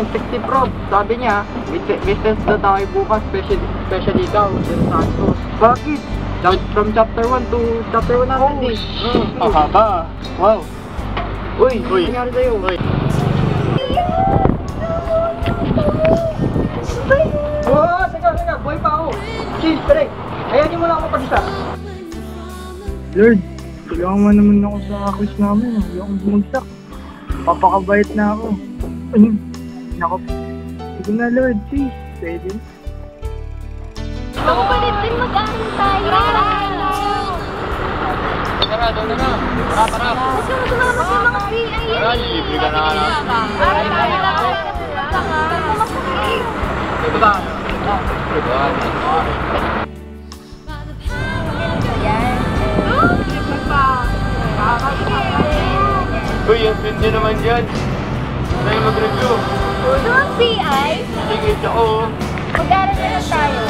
160 prob. Sabi niya, may test na tayo bukas, specially daw, Del Santos. Bakit? From chapter 1 to chapter 100 eh. Ang haba. Wow. Uy, Uy. nangyari sa'yo? Uy. Oh, teka, boy pa ako. Cheese, pre. Ayan niyo muna ako pag-isa. Lord, tulungan mo naman ako sa quiz namin. Hindi ako bumagsak. Papakabait na ako. Nako. Sige na, Lord. Please. Pwede. Makupalit din mag-aaral tayo. Tara. Tara. Gusto mo sumama sa mga PI yan. Tara, libre ka na. Aral tayo lang. Ito ba? Uy, ang pindi naman dyan. Tayo mag-review. Doon PI, Sige, ako. mag-aaral na lang tayo.